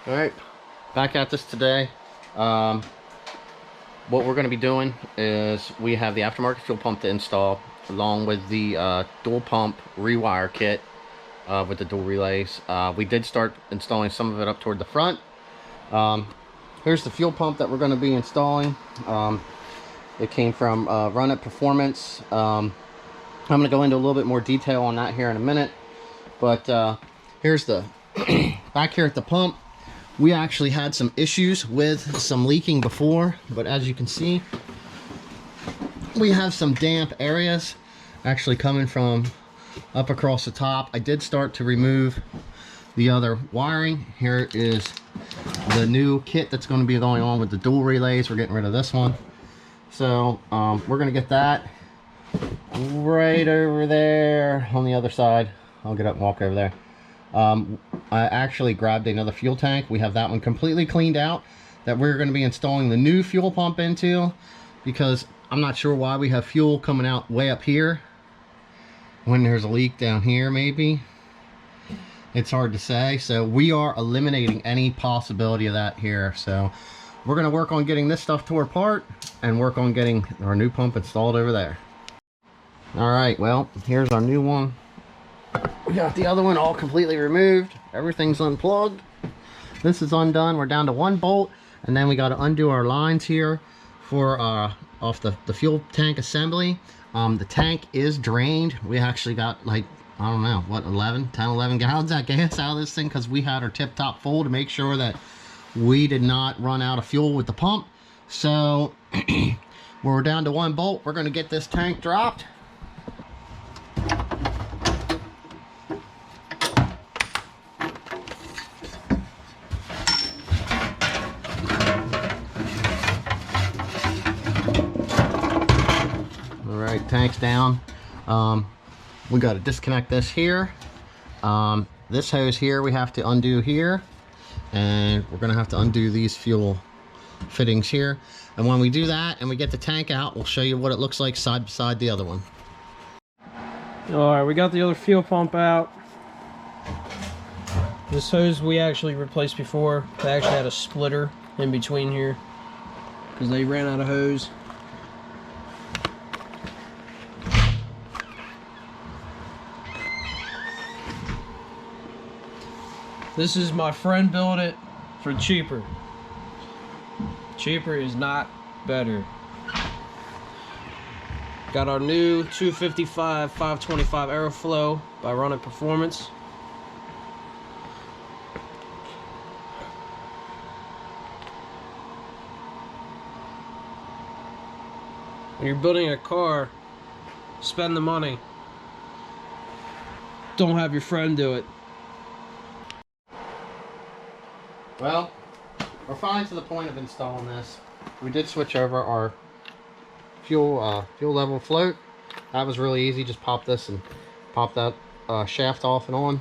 All right, back at this today. What we're going to be doing is we have the aftermarket fuel pump to install, along with the dual pump rewire kit with the dual relays. We did start installing some of it up toward the front. Here's the fuel pump that we're going to be installing. It came from Run It Performance. I'm going to go into a little bit more detail on that here in a minute. But here's the back here at the pump. We actually had some issues with some leaking before, but as you can see, we have some damp areas actually coming from up across the top. I did start to remove the other wiring. Here is the new kit that's going to be going on with the dual relays. We're getting rid of this one. So we're going to get that right over there on the other side. I'll get up and walk over there. I actually grabbed another fuel tank. We have that one completely cleaned out that we're going to be installing the new fuel pump into, because I'm not sure why we have fuel coming out way up here when there's a leak down here. Maybe it's hard to say. So we are eliminating any possibility of that here. So we're going to work on getting this stuff tore apart and work on getting our new pump installed over there. All right, well, here's our new one. We got the other one all completely removed. Everything's unplugged. This is undone. We're down to one bolt, and then we got to undo our lines here for off the fuel tank assembly. The tank is drained. We actually got, like, I don't know what, 11 gallons of gas out of this thing, because we had our tip top full to make sure that we did not run out of fuel with the pump. So we're down to one bolt. We're going to get this tank dropped. Tank's down. We got to disconnect this here. This hose here we have to undo here, and we're gonna have to undo these fuel fittings here. And when we do that and we get the tank out, we'll show you what it looks like side by side the other one. All right, we got the other fuel pump out. This hose we actually replaced before. They actually had a splitter in between here because they ran out of hose. This is my friend built it for cheaper. Cheaper is not better. Got our new 255 525 Aeroflow by Run It Performance. When you're building a car, spend the money. Don't have your friend do it. Well, we're finally to the point of installing this. We did switch over our fuel level float. That was really easy. Just pop this and pop that shaft off and on.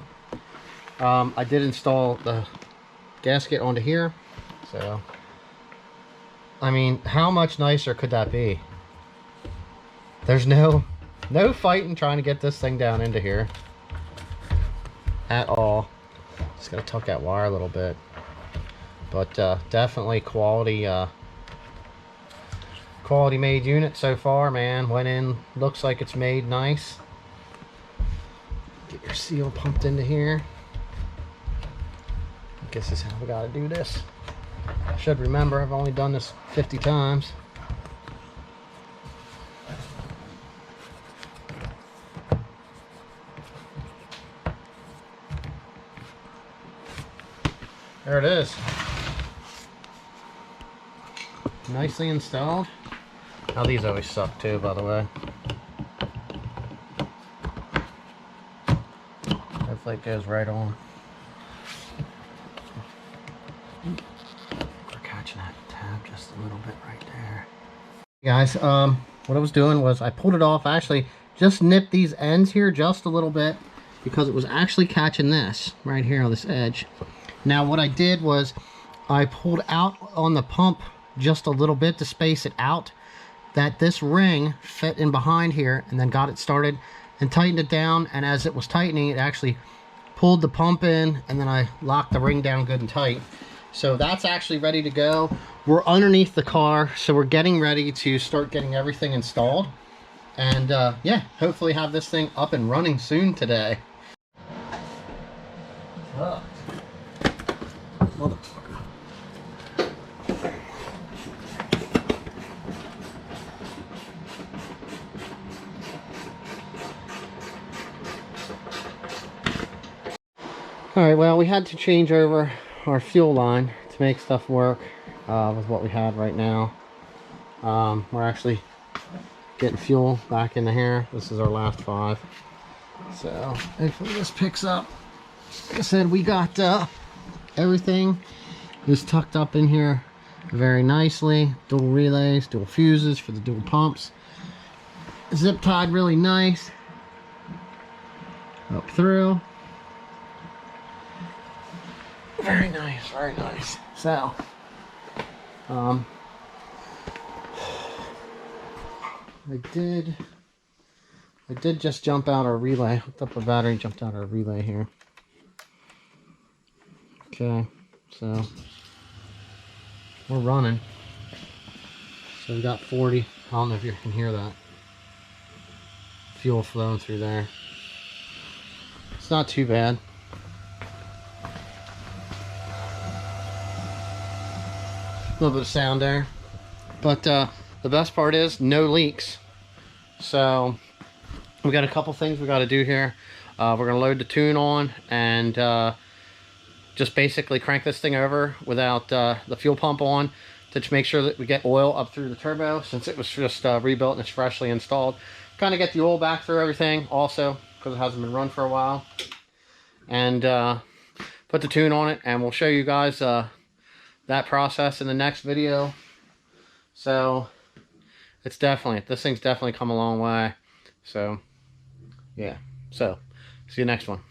I did install the gasket onto here. So, I mean, how much nicer could that be? There's no fighting trying to get this thing down into here at all. Just gotta tuck that wire a little bit. But definitely quality made unit so far, man. Went in, looks like it's made nice. Get your seal pumped into here. I guess this is how we gotta do this. I should remember, I've only done this 50 times. There it is. Nicely installed. Now these always suck too, by the way. Hopefully it goes right on. We're catching that tab just a little bit right there. Guys, what I was doing was I pulled it off. I actually just nipped these ends here just a little bit because it was actually catching this right here on this edge. Now what I did was I pulled out on the pump just a little bit to space it out, that this ring fit in behind here, and then got it started and tightened it down. And as it was tightening, it actually pulled the pump in, and then I locked the ring down good and tight. So that's actually ready to go. We're underneath the car, so we're getting ready to start getting everything installed. And yeah, hopefully have this thing up and running soon today. Oh. Motherfucker. Alright, well, we had to change over our fuel line to make stuff work with what we had right now. We're actually getting fuel back into here. This is our last 5. So hopefully this picks up. Like I said, we got everything is tucked up in here very nicely. Dual relays, dual fuses for the dual pumps. Zip tied really nice. Up through. Very nice, very nice. So, I did just jump out our relay. Hooked up a battery, jumped out our relay here. Okay, so we're running. So we got 40. I don't know if you can hear that. Fuel flowing through there. It's not too bad. A little bit of sound there, but the best part is no leaks. So we got a couple things we got to do here. We're gonna load the tune on and just basically crank this thing over without the fuel pump on to make sure that we get oil up through the turbo, since it was just rebuilt and it's freshly installed. Kind of get the oil back through everything also, because it hasn't been run for a while, and put the tune on it, and we'll show you guys that process in the next video. So it's definitely, this thing's definitely come a long way. So yeah, so see you next one.